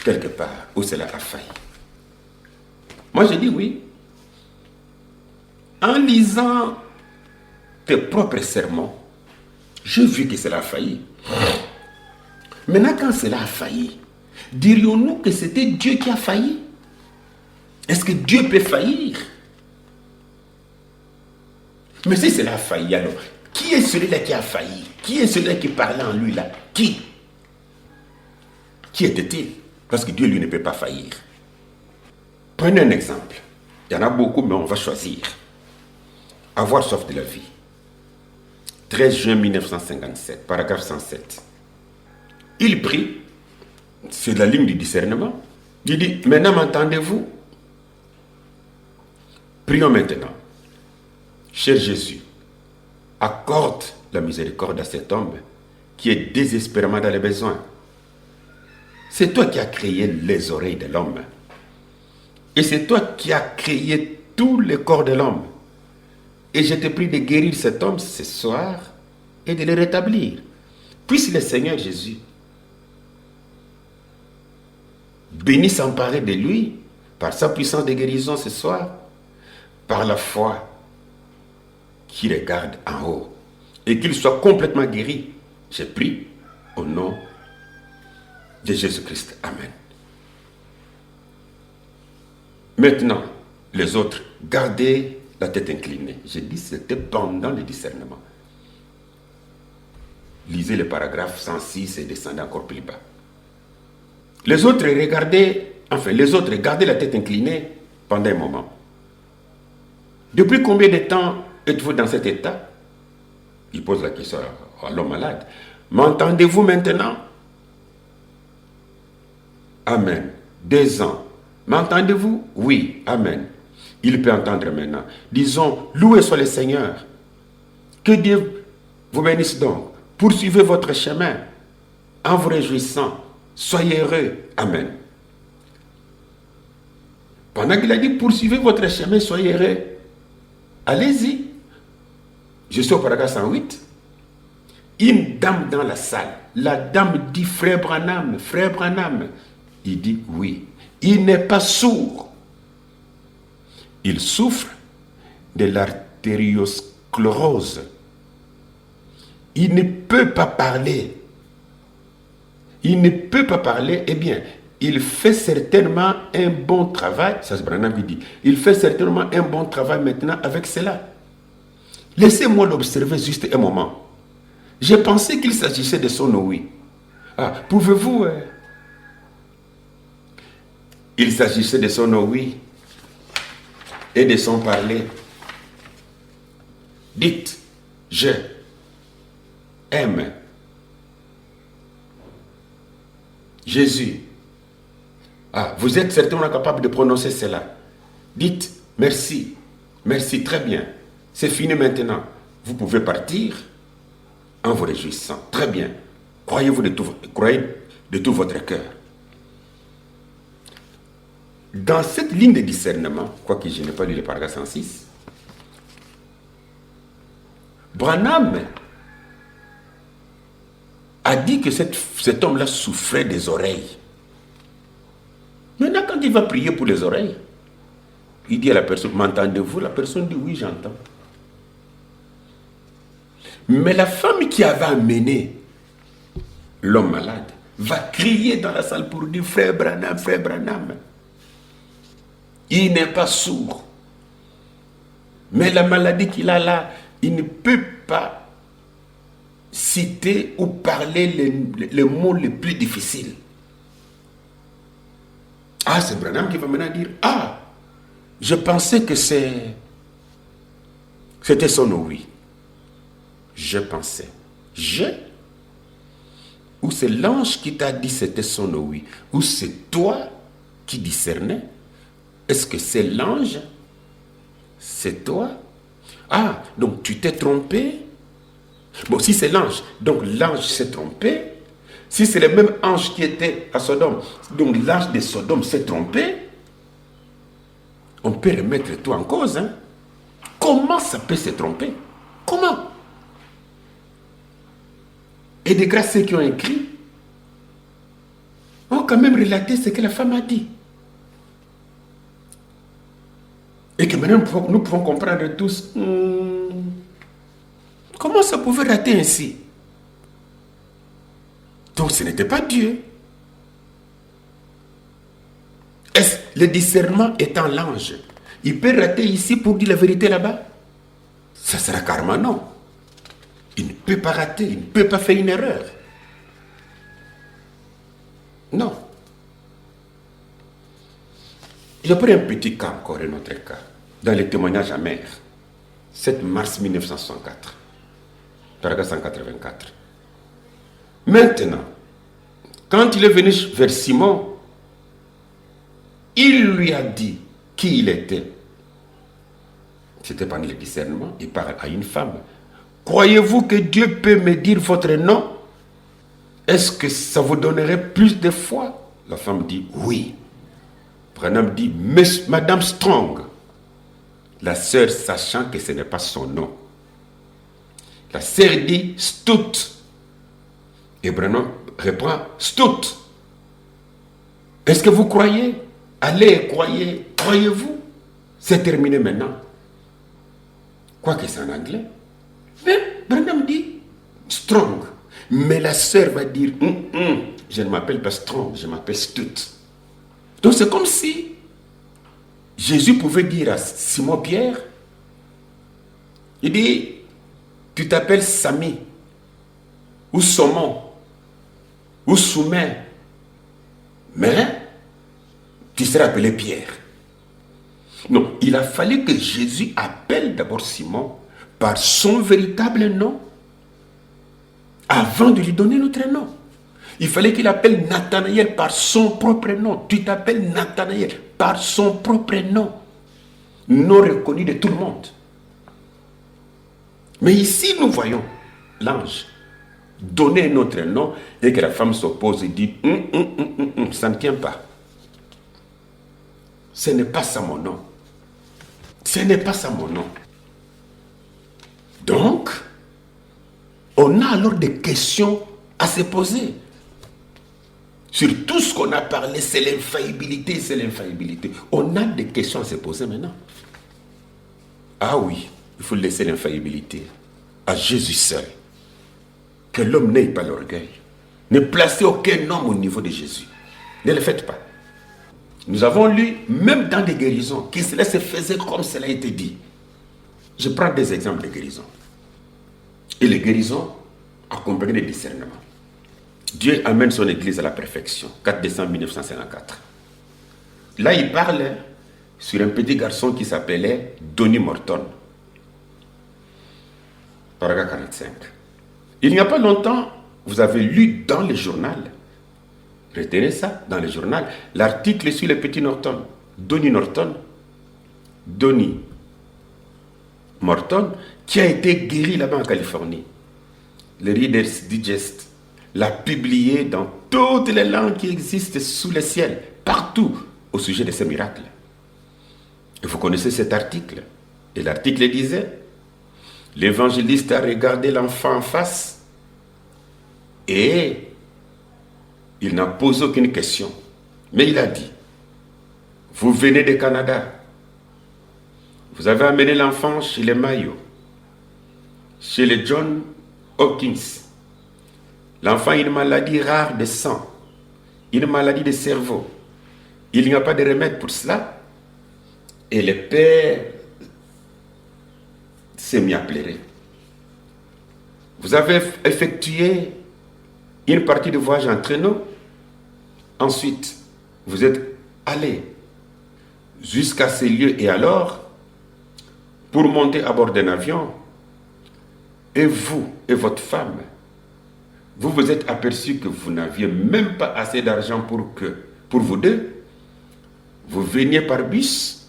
quelque part où cela a failli? Moi je dis oui. En lisant tes propres sermons, j'ai vu que cela a failli. Maintenant, quand cela a failli, dirions-nous que c'était Dieu qui a failli? Est-ce que Dieu peut faillir? Mais si cela a failli, alors, qui est celui-là qui a failli? Qui est celui-là qui parlait en lui là? Qui était-il? Parce que Dieu, lui, ne peut pas faillir. Prenez un exemple. Il y en a beaucoup, mais on va choisir. Avoir soif de la vie. 13 juin 1957, paragraphe 107. Il prie, c'est la ligne du discernement. Il dit, maintenant m'entendez-vous? Prions maintenant. Cher Jésus, accorde la miséricorde à cet homme qui est désespérément dans les besoins. C'est toi qui as créé les oreilles de l'homme. Et c'est toi qui as créé tous les corps de l'homme. Et je te prie de guérir cet homme ce soir et de le rétablir. Puisse le Seigneur Jésus bénisse s'emparer de lui par sa puissance de guérison ce soir, par la foi qui regarde en haut, et qu'il soit complètement guéri. Je prie au nom de Jésus-Christ. Amen. Maintenant, les autres, gardez la tête inclinée. J'ai dit c'était pendant le discernement. Lisez le paragraphe 106 et descendez encore plus bas. Les autres, gardez la tête inclinée pendant un moment. Depuis combien de temps êtes-vous dans cet état? Il pose la question à l'homme malade. M'entendez-vous maintenant? Amen. 2 ans. M'entendez-vous? Oui. Amen. Il peut entendre maintenant. Disons, loué soit le Seigneur. Que Dieu vous bénisse donc. Poursuivez votre chemin en vous réjouissant. Soyez heureux. Amen. Pendant qu'il a dit, poursuivez votre chemin, soyez heureux. Allez-y. Je suis au paragraphe 108. Une dame dans la salle. La dame dit, frère Branham. Il dit, oui. Il n'est pas sourd. Il souffre de l'artériosclérose. Il ne peut pas parler. Eh bien, il fait certainement un bon travail. Ça, c'est Branham qui dit. Il fait certainement un bon travail maintenant avec cela. Laissez-moi l'observer juste un moment. J'ai pensé qu'il s'agissait de son ouïe. Pouvez-vous... Il s'agissait de son ouïe et de son parler. Dites, je aime Jésus. Vous êtes certainement capable de prononcer cela. Dites, merci, très bien. C'est fini maintenant. Vous pouvez partir en vous réjouissant. Très bien. Croyez de tout votre cœur. Dans cette ligne de discernement, quoique je n'ai pas lu le paragraphe 106, Branham a dit que cet homme-là souffrait des oreilles. Maintenant, quand il va prier pour les oreilles, il dit à la personne, m'entendez-vous? La personne dit, oui, j'entends. Mais la femme qui avait amené l'homme malade va crier dans la salle pour dire, frère Branham. Il n'est pas sourd. Mais la maladie qu'il a là, il ne peut pas citer ou parler les mots les plus difficiles. C'est Branham qui va maintenant dire, je pensais que c'était son ouïe. Je pensais. Ou c'est l'ange qui t'a dit c'était son ouïe. Ou c'est toi qui discernais. Est-ce que c'est l'ange? C'est toi? Donc tu t'es trompé? Bon, si c'est l'ange, donc l'ange s'est trompé. Si c'est le même ange qui était à Sodome, donc l'ange de Sodome s'est trompé. On peut remettre tout en cause. Comment ça peut se tromper? Comment? Et de grâce ceux qui ont écrit ont quand même relaté ce que la femme a dit. Et que maintenant nous pouvons comprendre tous. Comment ça pouvait rater ainsi? Donc ce n'était pas Dieu. Est-ce le discernement étant l'ange, il peut rater ici pour dire la vérité là-bas? Ça sera carrément non. Il ne peut pas rater, il ne peut pas faire une erreur. Non. Je prends un petit cas encore, un autre cas, dans les témoignages amers. 7 mars 1964, paragraphe 184. Maintenant, quand il est venu vers Simon, il lui a dit qui il était. C'était pendant le discernement, il parle à une femme. Croyez-vous que Dieu peut me dire votre nom? Est-ce que ça vous donnerait plus de foi? La femme dit oui. Branham dit Madame Strong. La sœur, sachant que ce n'est pas son nom. La sœur dit Stout. Et Branham reprend Stout. Est-ce que vous croyez? Allez, croyez. Croyez-vous? C'est terminé maintenant. Quoique c'est en anglais. Mais Branham dit Strong. Mais la sœur va dire je ne m'appelle pas Strong, je m'appelle Stout. Donc c'est comme si Jésus pouvait dire à Simon-Pierre, il dit, tu t'appelles Sami, ou Saumon, ou Soumet, mais tu seras appelé Pierre. Non, il a fallu que Jésus appelle d'abord Simon par son véritable nom, avant de lui donner notre nom. Il fallait qu'il appelle Nathanaël par son propre nom. Tu t'appelles Nathanaël par son propre nom. Non reconnu de tout le monde. Mais ici, nous voyons l'ange donner notre nom et que la femme s'oppose et dit ça ne tient pas. Ce n'est pas ça mon nom. Ce n'est pas ça mon nom. Donc, on a alors des questions à se poser. Sur tout ce qu'on a parlé, c'est l'infaillibilité, c'est l'infaillibilité. On a des questions à se poser maintenant. Ah oui, il faut laisser l'infaillibilité à Jésus seul. Que l'homme n'ait pas l'orgueil. Ne placez aucun homme au niveau de Jésus. Ne le faites pas. Nous avons lu, même dans des guérisons, que cela se faisait comme cela a été dit. Je prends des exemples de guérisons. Et les guérisons accompagnent des discernements. Dieu amène son église à la perfection. 4 décembre 1954. Là, il parle sur un petit garçon qui s'appelait Donnie Morton. Paragraphe 45. Il n'y a pas longtemps, vous avez lu dans le journal, retenez ça, dans le journal, l'article sur le petit Norton, Donnie Morton, qui a été guéri là-bas en Californie. Le Reader's Digest l'a publié dans toutes les langues qui existent sous le ciel, partout, au sujet de ce miracle. Et vous connaissez cet article. Et l'article disait, l'évangéliste a regardé l'enfant en face et il n'a posé aucune question. Mais il a dit, vous venez du Canada, vous avez amené l'enfant chez les Mayo, chez les John Hopkins. L'enfant a une maladie rare de sang, une maladie de cerveau. Il n'y a pas de remède pour cela. Et le père s'est mis à pleurer. Vous avez effectué une partie de voyage en traîneau. Ensuite, vous êtes allé jusqu'à ces lieux et alors, pour monter à bord d'un avion, et vous et votre femme, vous vous êtes aperçu que vous n'aviez même pas assez d'argent pour vous deux. Vous veniez par bus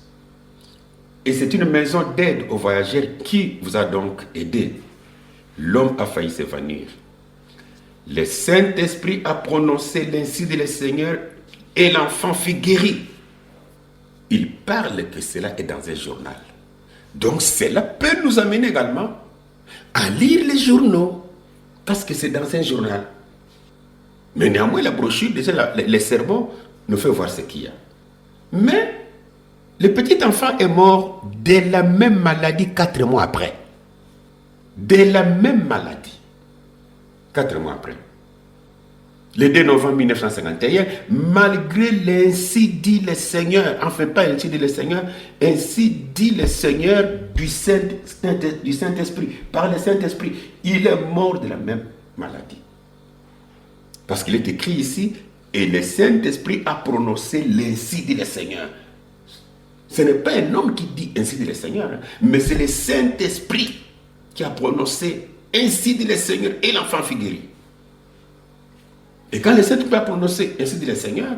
et c'est une maison d'aide aux voyageurs qui vous a donc aidé. L'homme a failli s'évanouir. Le Saint-Esprit a prononcé l'ainsi de le Seigneur et l'enfant fut guéri. Il parle que cela est dans un journal. Donc cela peut nous amener également à lire les journaux. Parce que c'est dans un journal. Mais néanmoins, la brochure, déjà, les sermons nous fait voir ce qu'il y a. Mais le petit enfant est mort de la même maladie 4 mois après. de la même maladie. 4 mois après. Le 2 novembre 1951, malgré l'ainsi dit le Seigneur, enfin pas ainsi dit le Seigneur, ainsi dit le Seigneur du Saint-Esprit, par le Saint-Esprit, il est mort de la même maladie. Parce qu'il est écrit ici, et le Saint-Esprit a prononcé l'ainsi dit le Seigneur. Ce n'est pas un homme qui dit ainsi dit le Seigneur, mais c'est le Saint-Esprit qui a prononcé ainsi dit le Seigneur et l'enfant fut guéri. Et quand le Saint-Esprit a prononcé ainsi dit le Seigneur,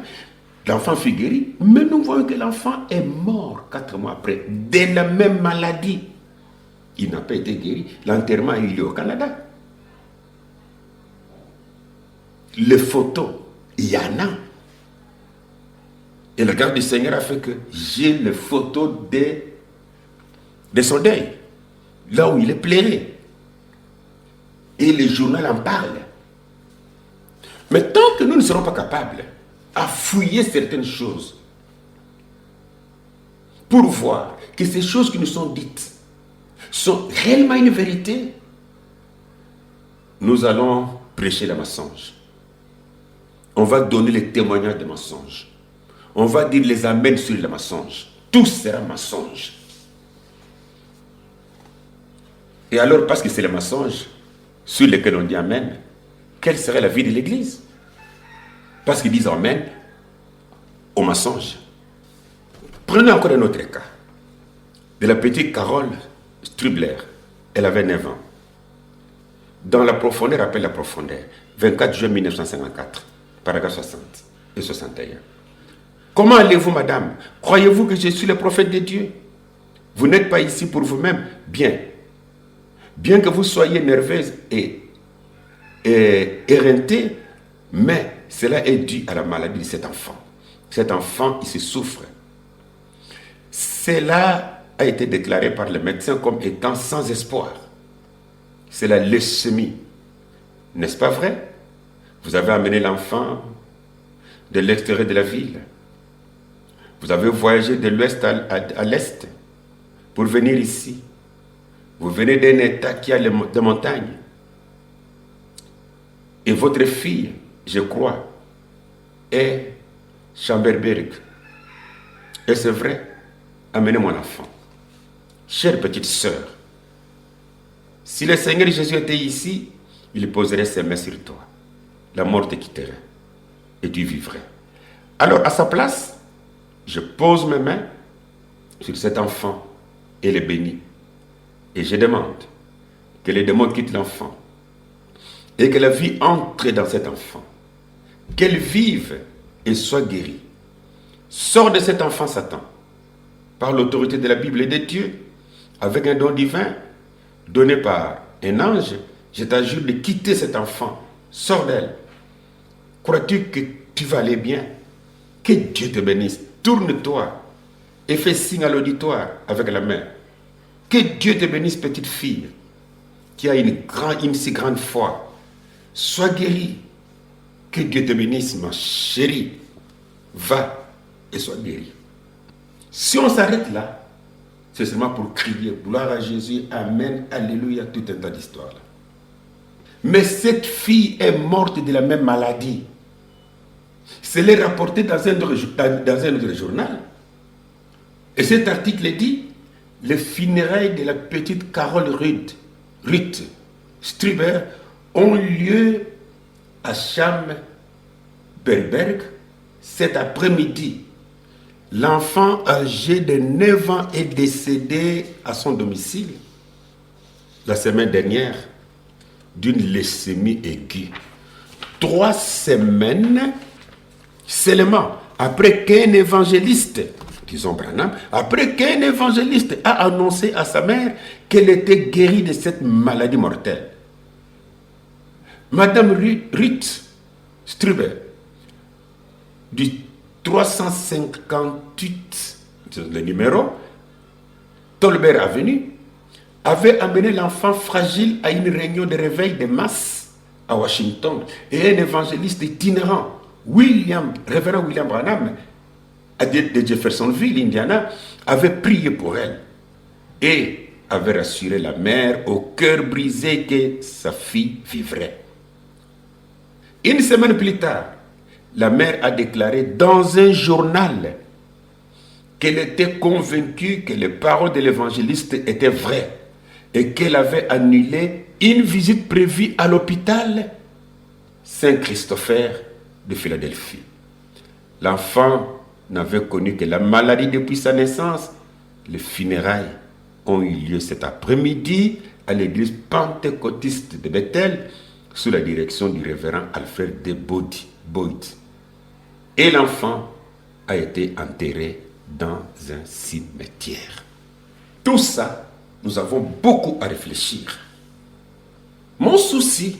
l'enfant fut guéri, mais nous voyons que l'enfant est mort 4 mois après, de la même maladie. Il n'a pas été guéri. L'enterrement a eu lieu au Canada. Les photos, il y en a. Et le garde du Seigneur a fait que j'ai les photos de son deuil, là où il est pleuré. Et le journal en parle. Mais tant que nous ne serons pas capables à fouiller certaines choses pour voir que ces choses qui nous sont dites sont réellement une vérité, nous allons prêcher le mensonge. On va donner les témoignages de mensonges. On va dire les amens sur le mensonge. Tout sera mensonge. Et alors, parce que c'est le mensonge sur lequel on dit amen, quelle serait la vie de l'Église? Parce qu'ils disent amen au mensonge. Prenez encore un autre cas. De la petite Carole Strubler. Elle avait 9 ans. Dans la profondeur, appelle la profondeur. 24 juin 1954, paragraphe 60 et 61. Comment allez-vous, madame? Croyez-vous que je suis le prophète de Dieu? Vous n'êtes pas ici pour vous-même? Bien. Bien que vous soyez nerveuse et éreintée, mais cela est dû à la maladie de cet enfant. Cet enfant, il se souffre. Cela a été déclaré par le médecin comme étant sans espoir. C'est la leucémie. N'est-ce pas vrai? Vous avez amené l'enfant de l'extérieur de la ville. Vous avez voyagé de l'ouest à l'est pour venir ici. Vous venez d'un état qui a des montagnes. Et votre fille, je crois, est Chamberberg. Et c'est vrai, amenez mon enfant. Chère petite sœur, si le Seigneur Jésus était ici, il poserait ses mains sur toi. La mort te quitterait et tu vivrais. Alors, à sa place, je pose mes mains sur cet enfant et le bénis. Et je demande que les démons quittent l'enfant et que la vie entre dans cet enfant. Qu'elle vive et soit guérie. Sors de cet enfant, Satan, par l'autorité de la Bible et de Dieu, avec un don divin donné par un ange. Je t'assure de quitter cet enfant. Sors d'elle. Crois-tu que tu vas aller bien? Que Dieu te bénisse. Tourne-toi et fais signe à l'auditoire avec la main. Que Dieu te bénisse, petite fille, qui a une si grande foi. Sois guérie. Que Dieu te bénisse, ma chérie. Va et sois guérie. Si on s'arrête là, c'est seulement pour crier gloire à Jésus, amen, alléluia, tout un tas d'histoires. Mais cette fille est morte de la même maladie. C'est l'est rapporté dans un autre journal. Et cet article dit, les funérailles de la petite Carole Ruth Strubler ont lieu à Chamberberg cet après-midi. L'enfant âgé de 9 ans est décédé à son domicile la semaine dernière d'une leucémie aiguë. 3 semaines seulement après qu'un évangéliste, disons Branham, après qu'un évangéliste a annoncé à sa mère qu'elle était guérie de cette maladie mortelle. Madame Ruth Strubler, du 358, le numéro, Tolbert Avenue, avait amené l'enfant fragile à une réunion de réveil de masse à Washington. Et un évangéliste itinérant, révérend William Branham, de Jeffersonville, Indiana, avait prié pour elle. Et avait rassuré la mère au cœur brisé que sa fille vivrait. Une semaine plus tard, la mère a déclaré dans un journal qu'elle était convaincue que les paroles de l'évangéliste étaient vraies et qu'elle avait annulé une visite prévue à l'hôpital Saint-Christopher de Philadelphie. L'enfant n'avait connu que la maladie depuis sa naissance. Les funérailles ont eu lieu cet après-midi à l'église pentecôtiste de Bethel sous la direction du révérend Alfred D. Boyd. Et l'enfant a été enterré dans un cimetière. Tout ça, nous avons beaucoup à réfléchir. Mon souci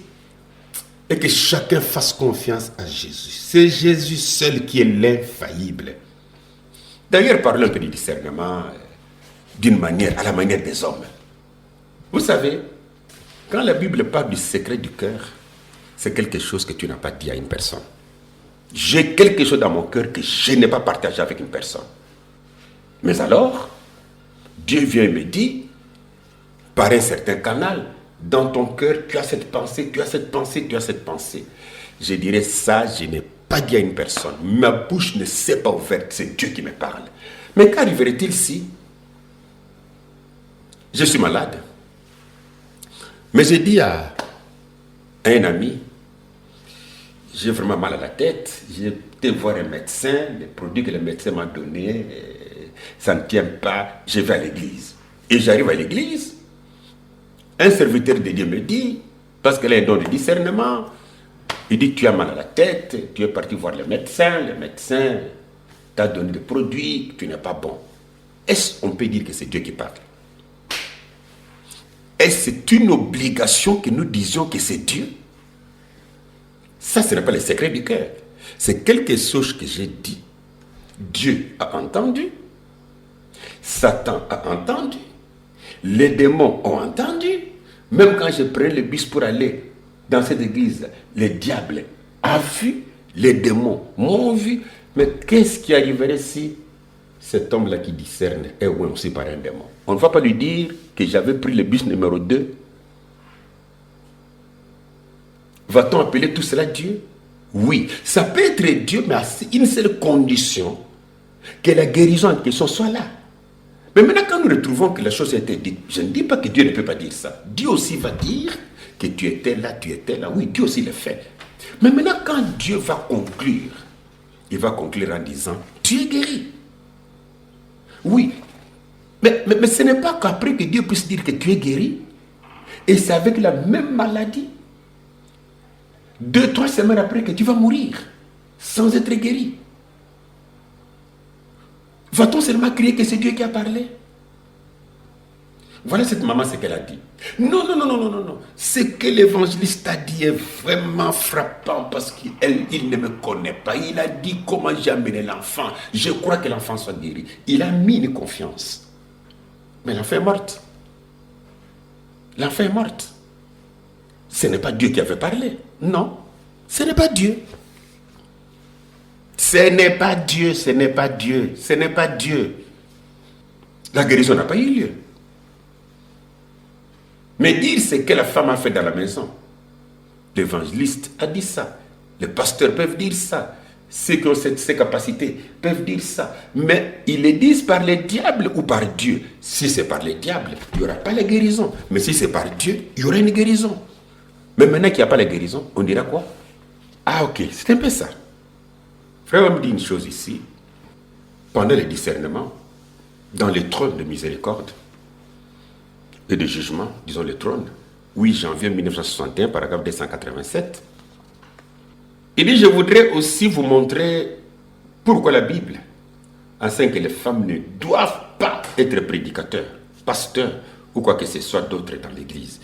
est que chacun fasse confiance à Jésus. C'est Jésus seul qui est l'infaillible. D'ailleurs, parlons un peu du discernement d'une manière, à la manière des hommes. Vous savez, quand la Bible parle du secret du cœur, c'est quelque chose que tu n'as pas dit à une personne. J'ai quelque chose dans mon cœur que je n'ai pas partagé avec une personne. Mais alors, Dieu vient et me dit, par un certain canal, dans ton cœur, tu as cette pensée, tu as cette pensée, tu as cette pensée. Je dirais ça, je n'ai pas dit à une personne. Ma bouche ne s'est pas ouverte, c'est Dieu qui me parle. Mais qu'arriverait-il si je suis malade? Mais j'ai dit à un ami, j'ai vraiment mal à la tête, j'ai été voir un médecin, les produits que le médecin m'a donnés, ça ne tient pas, je vais à l'église. Et j'arrive à l'église, un serviteur de Dieu me dit, parce qu'il a un don de discernement, il dit, tu as mal à la tête, tu es parti voir le médecin t'a donné des produits, tu n'es pas bon. Est-ce qu'on peut dire que c'est Dieu qui parle? Est-ce que c'est une obligation que nous disions que c'est Dieu? Ça, ce n'est pas le secret du cœur. C'est quelque chose que j'ai dit. Dieu a entendu. Satan a entendu. Les démons ont entendu. Même quand je prenais le bus pour aller dans cette église, le diable a vu, les démons m'ont vu. Mais qu'est-ce qui arriverait si cet homme-là qui discerne est aussi par un démon? On ne va pas lui dire que j'avais pris le bus numéro 2. Va-t-on appeler tout cela Dieu? Oui, ça peut être Dieu, mais à une seule condition, que la guérison en question soit là. Mais maintenant, quand nous retrouvons que la chose a été dite, je ne dis pas que Dieu ne peut pas dire ça. Dieu aussi va dire que tu étais là. Oui, Dieu aussi le fait. Mais maintenant, quand Dieu va conclure, il va conclure en disant, tu es guéri. Oui, mais ce n'est pas qu'après que Dieu puisse dire que tu es guéri, et c'est avec la même maladie, 2-3 semaines après que tu vas mourir, sans être guéri. Va-t-on seulement crier que c'est Dieu qui a parlé? Voilà cette maman ce qu'elle a dit. Non. Ce que l'évangéliste a dit est vraiment frappant parce qu'il ne me connaît pas. Il a dit comment j'ai amené l'enfant. Je crois que l'enfant soit guéri. Il a mis une confiance. Mais l'enfant est morte. L'enfant est morte. Ce n'est pas Dieu qui avait parlé. Non, ce n'est pas Dieu. Ce n'est pas Dieu, ce n'est pas Dieu, ce n'est pas Dieu. La guérison n'a pas eu lieu. Mais dire ce que la femme a fait dans la maison, l'évangéliste a dit ça. Les pasteurs peuvent dire ça. Ceux qui ont ces capacités peuvent dire ça. Mais ils le disent par le diable ou par Dieu. Si c'est par le diable, il n'y aura pas la guérison. Mais si c'est par Dieu, il y aura une guérison. Mais maintenant qu'il n'y a pas la guérison, on dira quoi? Ah ok, c'est un peu ça. Frère, on me dit une chose ici. Pendant le discernement, dans les trônes de miséricorde et de jugement, disons les trônes, 8 janvier 1961, paragraphe 287, il dit, je voudrais aussi vous montrer pourquoi la Bible enseigne que les femmes ne doivent pas être prédicateurs, pasteurs ou quoi que ce soit d'autre dans l'église.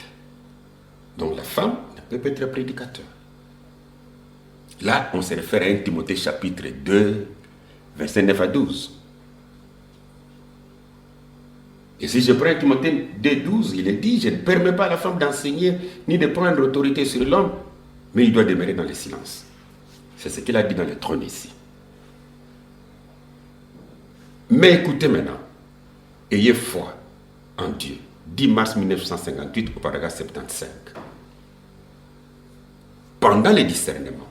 Donc la femme ne peut pas être prédicateur. Là, on se réfère à 1 Timothée chapitre 2, versets 9 à 12. Et si je prends Timothée 2, 12, il est dit, je ne permets pas à la femme d'enseigner ni de prendre autorité sur l'homme, mais il doit demeurer dans le silence. C'est ce qu'il a dit dans le trône ici. Mais écoutez maintenant, ayez foi en Dieu, 10 mars 1958 au paragraphe 75. Pendant les discernements,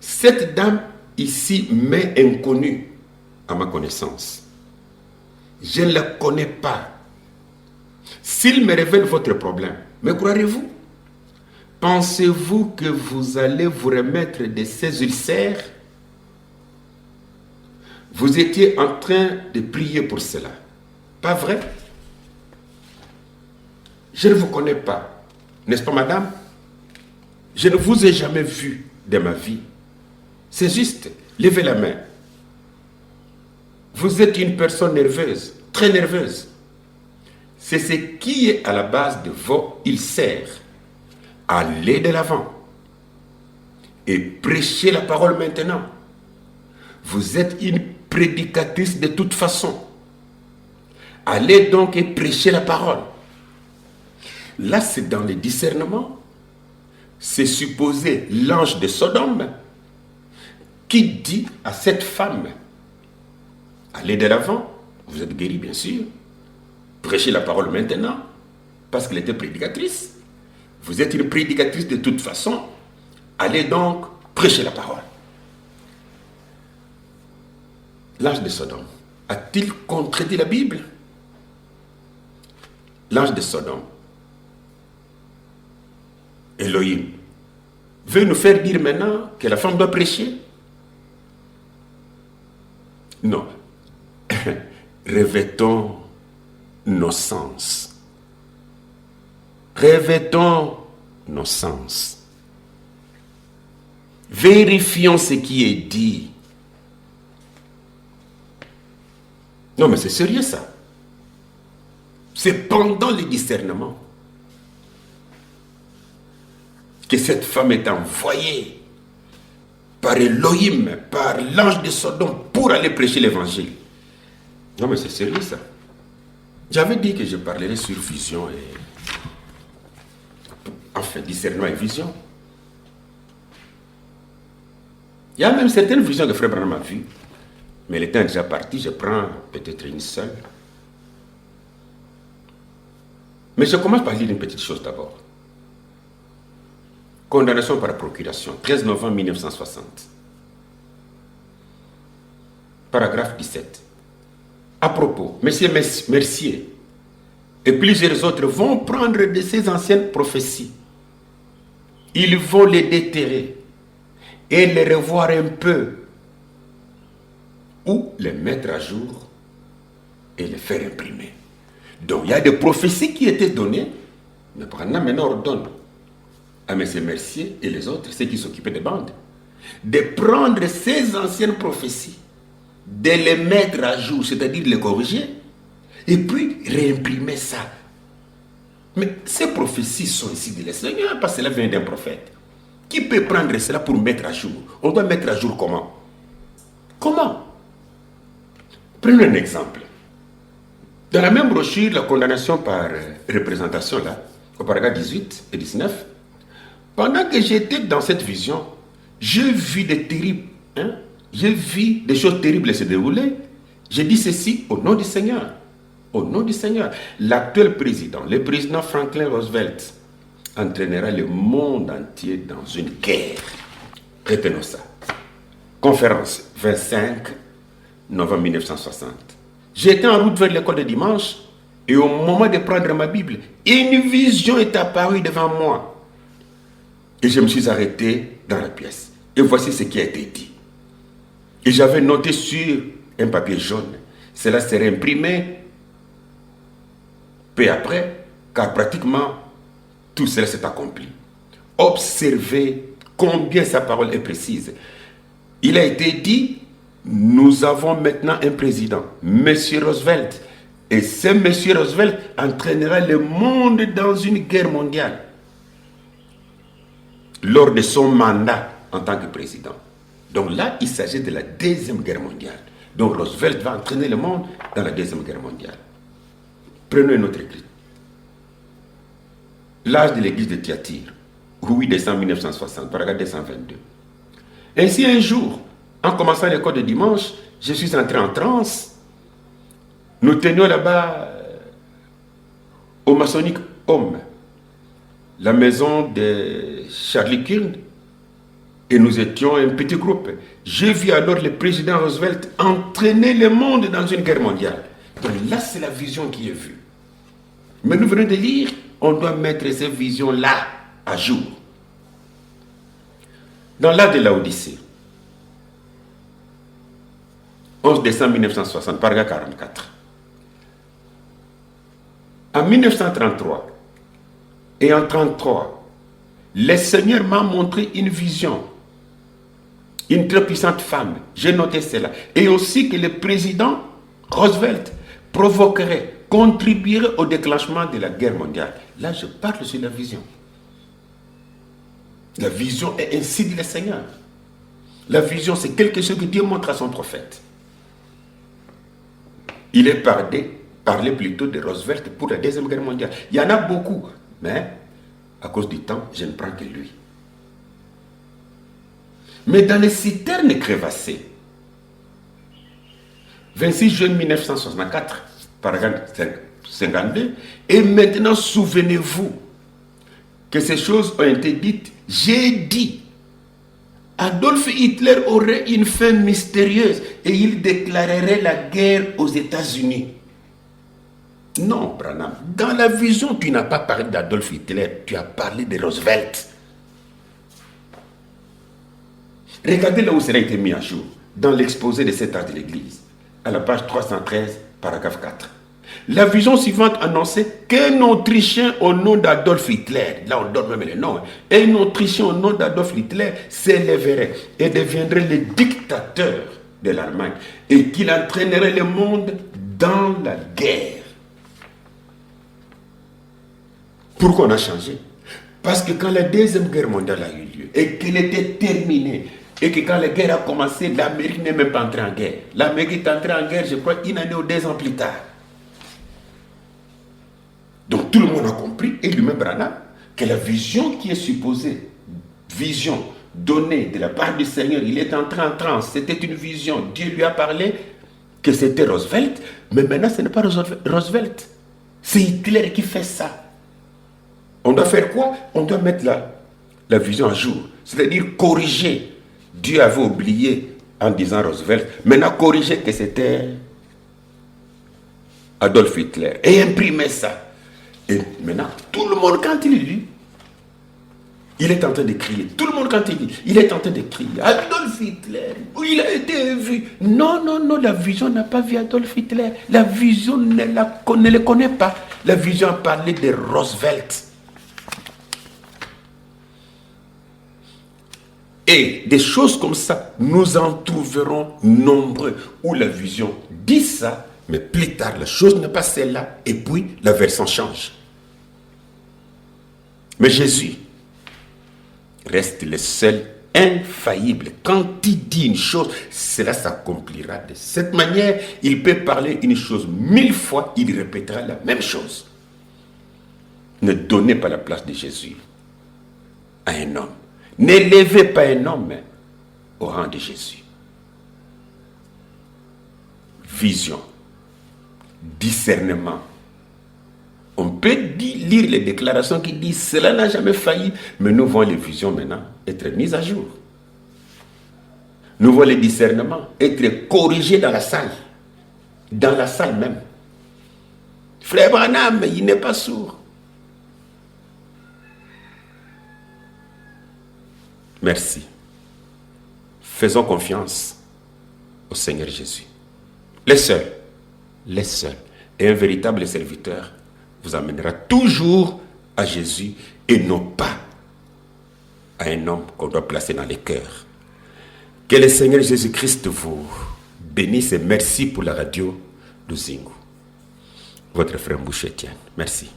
cette dame ici m'est inconnue à ma connaissance. Je ne la connais pas. S'il me révèle votre problème, me croirez-vous? Pensez-vous que vous allez vous remettre de ces ulcères? Vous étiez en train de prier pour cela. Pas vrai? Je ne vous connais pas. N'est-ce pas, madame? Je ne vous ai jamais vu de ma vie. C'est juste, levez la main. Vous êtes une personne nerveuse, très nerveuse. C'est ce qui est à la base de vos ulcères. Allez de l'avant et prêchez la parole maintenant. Vous êtes une prédicatrice de toute façon. Allez donc et prêchez la parole. Là, c'est dans le discernement. C'est supposé l'ange de Sodome qui dit à cette femme, allez de l'avant, vous êtes guéri bien sûr, prêchez la parole maintenant, parce qu'elle était prédicatrice. Vous êtes une prédicatrice de toute façon, allez donc prêcher la parole. L'ange de Sodome a-t-il contredit la Bible? L'ange de Sodome, Elohim, veut nous faire dire maintenant que la femme doit prêcher? Non. Revêtons nos sens. Revêtons nos sens. Vérifions ce qui est dit. Non, mais c'est sérieux ça. C'est pendant le discernement que cette femme est envoyée par Elohim, par l'ange de Sodome pour aller prêcher l'évangile. Non, mais c'est sérieux ça. J'avais dit que je parlerais sur vision et... Enfin, discernement et vision. Il y a même certaines visions que Frère Branham a vues, mais le temps est déjà parti, je prends peut-être une seule. Mais je commence par lire une petite chose d'abord. Condamnation par procuration, 13 novembre 1960. Paragraphe 17. À propos, M. Mercier et plusieurs autres vont prendre de ces anciennes prophéties. Ils vont les déterrer et les revoir un peu ou les mettre à jour et les faire imprimer. Donc il y a des prophéties qui étaient données, mais maintenant ordonne à M. Mercier et les autres, ceux qui s'occupaient des bandes, de prendre ces anciennes prophéties, de les mettre à jour, c'est-à-dire de les corriger, et puis réimprimer ça. Mais ces prophéties sont ici de le Seigneur, parce que cela vient d'un prophète. Qui peut prendre cela pour mettre à jour? On doit mettre à jour comment? Comment? Prenons un exemple. Dans la même brochure, la condamnation par représentation, là, au paragraphe 18 et 19, pendant que j'étais dans cette vision, j'ai vu des terribles, j'ai vu des choses terribles se dérouler. J'ai dit ceci au nom du Seigneur. Au nom du Seigneur. L'actuel président, le président Franklin Roosevelt, entraînera le monde entier dans une guerre. Retenons ça. Conférence, 25 novembre 1960. J'étais en route vers l'école de dimanche et au moment de prendre ma Bible, une vision est apparue devant moi. Et je me suis arrêté dans la pièce. Et voici ce qui a été dit. Et j'avais noté sur un papier jaune. Cela serait imprimé peu après, car pratiquement tout cela s'est accompli. Observez combien sa parole est précise. Il a été dit, nous avons maintenant un président, M. Roosevelt. Et ce M. Roosevelt entraînera le monde dans une guerre mondiale lors de son mandat en tant que président. Donc là, il s'agit de la Deuxième Guerre mondiale. Donc Roosevelt va entraîner le monde dans la Deuxième Guerre mondiale. Prenons une autre église. L'âge de l'église de Thyatire, 8 décembre 1960, paragraphe 222. Ainsi un jour, en commençant l'école de dimanche, je suis entré en transe. Nous tenions là-bas au Masonic Home, la maison de Charlie Kirk, et nous étions un petit groupe. J'ai vu alors le président Roosevelt entraîner le monde dans une guerre mondiale. Donc là, c'est la vision qui est vue. Mais nous venons de lire, on doit mettre ces visions-là à jour. Dans l'âge de la Odyssée, 11 décembre 1960, paragraphe 44. En 1933 et en 1933, le Seigneur m'a montré une vision. Une très puissante femme, j'ai noté cela. Et aussi que le président Roosevelt provoquerait, contribuerait au déclenchement de la guerre mondiale. Là, je parle sur la vision. La vision est ainsi dit le Seigneur. La vision, c'est quelque chose que Dieu montre à son prophète. Il est parlé plutôt de Roosevelt pour la Deuxième Guerre mondiale. Il y en a beaucoup, mais à cause du temps, je ne prends que lui. Mais dans les citernes crevassées, 26 juin 1964, paragraphe 52, et maintenant souvenez-vous que ces choses ont été dites, j'ai dit, Adolf Hitler aurait une fin mystérieuse et il déclarerait la guerre aux États-Unis. Non, Branham, dans la vision, tu n'as pas parlé d'Adolf Hitler, tu as parlé de Roosevelt. Regardez là où cela a été mis à jour, dans l'exposé de cet acte de l'Église, à la page 313, paragraphe 4. La vision suivante annonçait qu'un Autrichien au nom d'Adolf Hitler, là on donne même les noms, un Autrichien au nom d'Adolf Hitler s'élèverait et deviendrait le dictateur de l'Allemagne et qu'il entraînerait le monde dans la guerre. Pourquoi on a changé? Parce que quand la Deuxième Guerre mondiale a eu lieu et qu'elle était terminée, et que quand la guerre a commencé, l'Amérique n'est même pas entrée en guerre. L'Amérique est entrée en guerre, je crois, une année ou 2 ans plus tard. Donc tout le monde a compris, et lui-même Branham, que la vision qui est supposée, vision donnée de la part du Seigneur, il est entré en transe, c'était une vision, Dieu lui a parlé que c'était Roosevelt, mais maintenant ce n'est pas Roosevelt, c'est Hitler qui fait ça. On doit faire quoi? On doit mettre la vision à jour, c'est-à-dire corriger. Dieu avait oublié en disant Roosevelt, maintenant corriger que c'était Adolf Hitler et imprimer ça. Et maintenant, tout le monde, quand il lit, il est en train de crier. Tout le monde, quand il lit, il est en train de crier. Adolf Hitler, il a été vu. Non, non, non, la vision n'a pas vu Adolf Hitler. La vision ne le connaît pas. La vision a parlé de Roosevelt. Et des choses comme ça, nous en trouverons nombreux où la vision dit ça, mais plus tard, la chose n'est pas celle-là, et puis la version change. Mais Jésus reste le seul infaillible. Quand il dit une chose, cela s'accomplira de cette manière. Il peut parler une chose 1000 fois, il répétera la même chose. Ne donnez pas la place de Jésus à un homme. N'élevez pas un homme au rang de Jésus. Vision, discernement. On peut lire les déclarations qui disent cela n'a jamais failli, mais nous voyons les visions maintenant être mises à jour. Nous voyons les discernements être corrigés dans la salle même. Frère Branham, il n'est pas sourd. Merci. Faisons confiance au Seigneur Jésus. Les seuls, et un véritable serviteur vous amènera toujours à Jésus et non pas à un homme qu'on doit placer dans les cœurs. Que le Seigneur Jésus-Christ vous bénisse et merci pour la radio de Zingu. Votre frère Mbouche Etienne. Merci.